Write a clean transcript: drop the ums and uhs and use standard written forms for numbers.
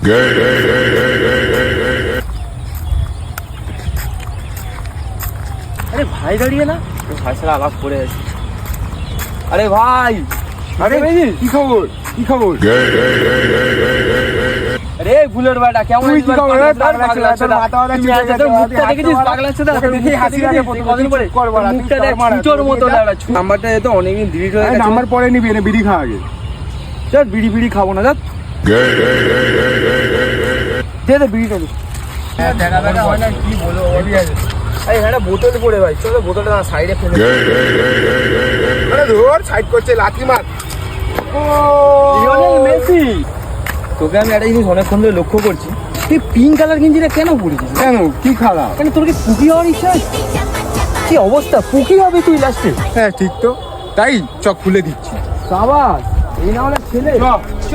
আরে ভাই দাঁড়িয়ে না, ভাই সারা আলাপ করে আছে। আরে ভাই, আরে কি খবর, কি খবর? আরে বুলের বাটা কেমন আছিস? কি খবর? পাগলা ছেলে, মাথা মাথা চুল গেছে। মুখটা দেখেছিস পাগলা ছেলে? দেখি হাসি লাগে কদিন পরে করবার মুখটা দেখ চুচোর মতো দাঁড়াচ্ছ। নাম্বারটা তো অনেকদিন ডিলিট হয়ে গেছে। নাম্বার পরে নিবি, এনে বিড়ি খা আগে। চল বিড়ি ফিড়ি খাবো না, যাক দে দে বিড়িটা দে। দেখা দেখা হয় না, কি বলবো? আরে হ্যাঁ, বোতল পড়ে ভাই, চলো বোতলটা সাইডে ফেলে। আরে ধর, সাইড করছে, লাথি মার। লিওনেল মেসি, তোকে আমি একটা জিনিস অনেকক্ষণ ধরে লক্ষ্য করছি, তুই পিঙ্ক কালার গেঞ্জিটা কেন পরেছিস? কেন, কি খারাপ? মানে তোর কি পুকি হওয়ার ইচ্ছা আছে? কি অবস্থা, পুকি হবে তুই লাস্টে। হ্যাঁ ঠিক তো, তাই চক খুলে দিচ্ছি। সাবাস, এই না হলে ছেলে। চ চ